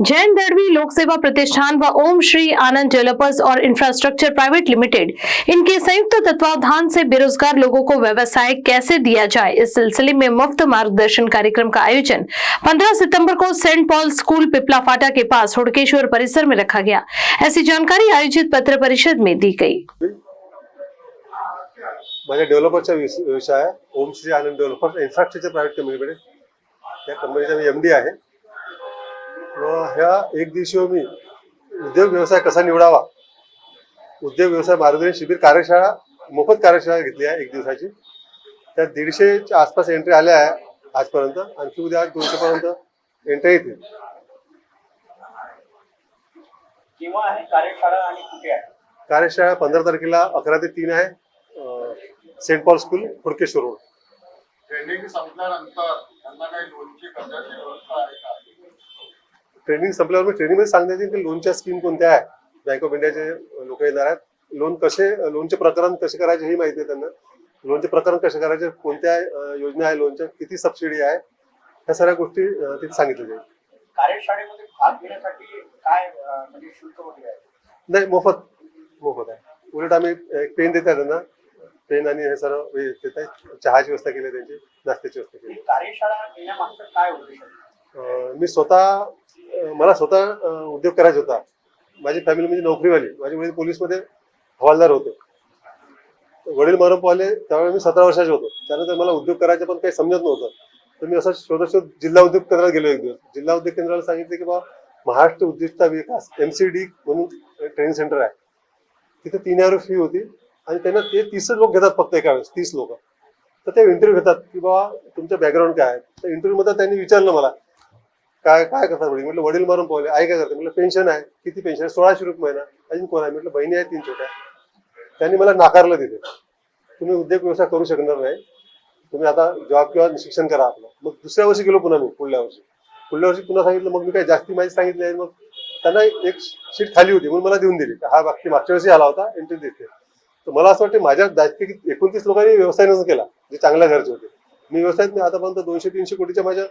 जैन दड़वी लोक सेवा प्रतिष्ठान व ओम श्री आनंद डेवलपर्स और इंफ्रास्ट्रक्चर प्राइवेट लिमिटेड इनके संयुक्त तत्वावधान से बेरोजगार लोगों को व्यवसाय कैसे दिया जाए, इस सिलसिले में मुफ्त मार्गदर्शन कार्यक्रम का आयोजन 15 सितंबर को सेंट पॉल स्कूल पिपला फाटा के पास हुड़केश्वर परिसर में रखा गया। ऐसी जानकारी आयोजित पत्र परिषद में दी गई। माझ्या डेव्हलपरचा व्यवसाय आहे ओम Shri Anand developers infrastructure private कंपनीकडे, त्या कंपनीचा मी एमडी आहे। ह्या एक दिवशी मी उद्योग व्यवसाय कसा निवडावा, उद्योग व्यवसाय मार्गदर्शन शिबिर कार्यशाळा, मोफत कार्यशाळा घेतली आहे एक दिवसाची। त्या 150च्या आसपास एंट्री आल्या आहे आजपर्यंत, आणखी उद्या 200 पर्यंत एंट्री येतील। केव्हा आहे कार्यशाळा आणि कुठे आहे? कार्यशाळा 15 तारखेला 11 ते 3 आहे, Saint Paul school Hudkeshwar road. Training संपल्यानंतर त्यांना काही लोनची कर्जाची व्यवस्था आहे का? ट्रेनिंग संपल्यावर मी ट्रेनिंग मध्ये सांगण्यात येईल की लोनच्या स्कीम कोणत्या आहे, बँक ऑफ इंडियाचे लोक येणार आहेत, लोनचे प्रकरण कसे करायचे ही माहिती आहे त्यांना, लोनचे प्रकरण कसे करायचे, कोणत्या योजना आहे लोनच्या, किती सबसिडी आहे, ह्या सगळ्या गोष्टी तिथे सांगितल्या जाईल। कार्यशाळेमध्ये भाग घेण्यासाठी काय म्हणजे शुल्क वगैरे आहे? नाही, मोफत आहे। उलट आम्ही एक पेन देत आहे त्यांना, पेन आणि हे सर्व देत आहे, चहाची व्यवस्था केली, त्यांची नाश्त्याची व्यवस्था केली। कार्यशाळा घेण्यामागचं काय उद्देश आहे? मला स्वतः उद्योग करायचा होता। माझी फॅमिली म्हणजे नोकरीवाली, माझे वडील पोलीसमध्ये हवालदार होते, वडील मरण पावले त्यावेळी मी 17 वर्षाचे होतो। त्यानंतर मला उद्योग करायचं पण काही समजत नव्हतं, तर मी असं शोधत जिल्हा उद्योग केंद्रात गेलो। एक दिवस जिल्हा उद्योग केंद्राला सांगितले की बाबा महाराष्ट्र उद्योजकता विकास MCD म्हणून ट्रेनिंग सेंटर आहे, तिथे 3000 फी होती आणि त्यांना ते 30 लोक घेतात फक्त एका वेळेस, 30 लोक। तर ते इंटरव्ह्यू घेतात की बाबा तुमचं बॅकग्राऊंड काय आहे। तर इंटरव्ह्यू मध्ये त्यांनी विचारलं मला काय करतात वडील, म्हटलं वडील मरण पावले, आई काय करते, म्हटलं पेन्शन आहे, किती पेन्शन आहे, 1600 रुपये महिना, अजून कोण आहे, म्हटलं बहिणी आहे 3 छोट्या। त्यांनी मला नाकारलं तिथे, तुम्ही उद्योग व्यवसाय करू शकणार नाही, तुम्ही आता जॉब किंवा शिक्षण करा आपलं। मग दुसऱ्या वर्षी गेलो पुन्हा मी, पुढल्या वर्षी पुन्हा सांगितलं, मग मी काय जास्ती माहिती सांगितली आहे। मग त्यांना एक शीट खाली होती म्हणून मला देऊन दिली, हा मागच्या वर्षी आला होता, एंट्री देते। तर मला असं वाटतं माझ्या जास्ती 29 लोकांनी व्यवसाय नसं केला जे चांगल्या घरचे होते। मी व्यवसायात मी आतापर्यंत 200-300 कोटीच्या माझ्या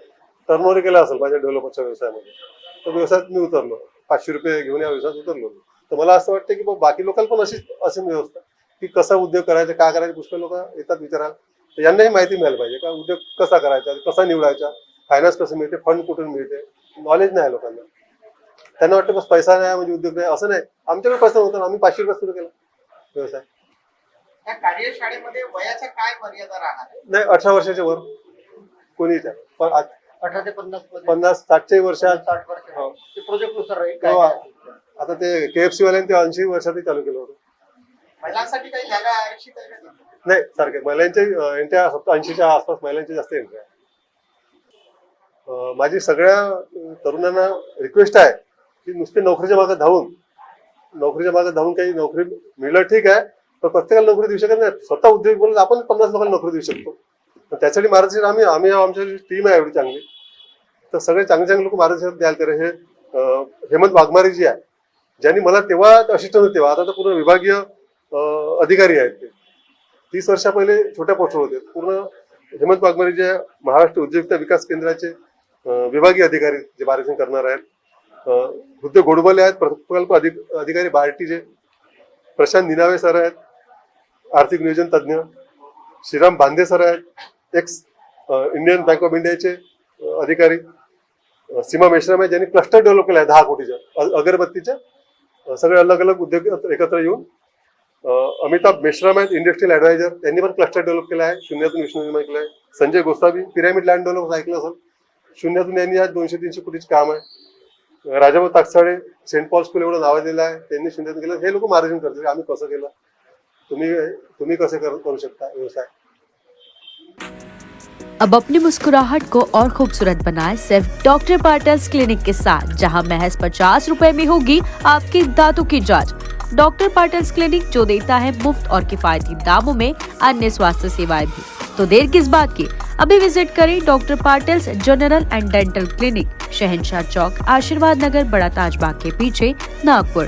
टर्नओव्हर केला असेल माझ्या डेव्हलपरच्या व्यवसायामध्ये। तर व्यवसायात मी उतरलो, 500 रुपये घेऊन या व्यवसायात उतरलो। तर मला असं वाटतं की बाकी लोकांना पण अशी व्यवस्था की कसा उद्योग करायचा, काय करायचं, पुष्कळ लोक येतात विचारायला, तर यांनाही माहिती मिळायला पाहिजे का उद्योग कसा करायचा, कसा निवडायचा, फायनान्स कसं मिळते, फंड कुठून मिळते, नॉलेज नाही लोकांना। त्यांना वाटतं बस पैसा नाही म्हणजे उद्योग नाही, असं नाही। आमच्याकडे पैसा नव्हता, आम्ही 500 रुपये सुरू केला व्यवसाय। या कार्यशाळेमध्ये वयाच्या काय मर्यादा राहणार? नाही, 18 वर्षाच्या वर कोणीच आहे, पण 18 ते 50 50 60 वर्षात 60 वर्ष ते प्रोजेक्ट नुसार राहील। आता ते KFC वाल्यांनी ते 80 वर्षातही चालू केलं होतं। महिलांसाठी काही जागा आरक्षित आहे का? नाही, सारखे महिलांचे एंट्री 80च्या आसपास महिलांची जास्त एंट्री आहे। माझी सगळ्या तरुणांना रिक्वेस्ट आहे की नुसते नोकरीच्या मागे धावून काही नोकरी मिळलं ठीक आहे, पण प्रत्येकाला नोकरी देऊ शकत नाही। स्वतः उद्योग बोलून आपण 50 लोकांना नोकरी देऊ शकतो। त्यासाठी मार्गदर्शन आम्ही आमची टीम आहे एवढी चांगली, तर सगळे चांगले लोक मार्गदर्शन द्यायला तयार। हे हेमंत वाघमारे जी आहे, ज्यांनी मला तेव्हा असिस्टंट होते, आता तर पूर्ण विभागीय अधिकारी आहेत। ते 30 वर्षा पहिले छोट्या पोस्टवर होते। पूर्ण हेमंत वाघमारे जे महाराष्ट्र उद्योजकता विकास केंद्राचे विभागीय अधिकारी जे मार्गदर्शन करणार आहेत। उद्योग गोडबोले आहेत, प्रकल्प अधिकारी बार्टीचे, प्रशांत निनावे सर आहेत, आर्थिक नियोजन तज्ञ, श्रीराम बांदे सर आहेत, एक्स इंडियन बँक ऑफ इंडियाचे अधिकारी, सीमा मेश्राम आहे ज्यांनी क्लस्टर डेव्हलप केला आहे 10 कोटीच्या अगरबत्तीच्या, सगळे अलग अलग उद्योग एकत्र येऊन। अमिताभ मेश्राम आहेत इंडस्ट्रियल ऍडवायझर, त्यांनी पण क्लस्टर डेव्हलप केला आहे, शून्यातून विष्णू निर्माण केलं आहे। Sanjay Gosavi pyramid land develop ऐकलं असेल, शून्यातून यांनी आज 200-300 कोटीचे काम आहे। राजाभाऊ ताकसाळे सेंट पॉल स्कूल एवढं नावाजलेलं आहे, त्यांनी शून्यातून केलं। हे लोक मार्गदर्शन करतील आम्ही कसं केलं, तुम्ही कसे करू शकता व्यवसाय। अब अपनी मुस्कुराहट को और खूबसूरत बनाएं सिर्फ डॉक्टर पार्टल्स क्लिनिक के साथ, जहां महज 50 रुपए में होगी आपकी दांतों की जांच। डॉक्टर पार्टल्स क्लिनिक जो देता है मुफ्त और किफायती दामों में अन्य स्वास्थ्य सेवाएं भी, तो देर किस बात की, अभी विजिट करें डॉक्टर पार्टल्स general and dental clinic, Shahanshah Chowk, आशीर्वाद नगर, बड़ा ताजबाग के पीछे, नागपुर।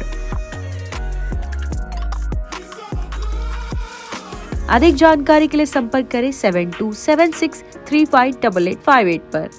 अधिक जानकारी के लिए संपर्क करें 7276358858 पर।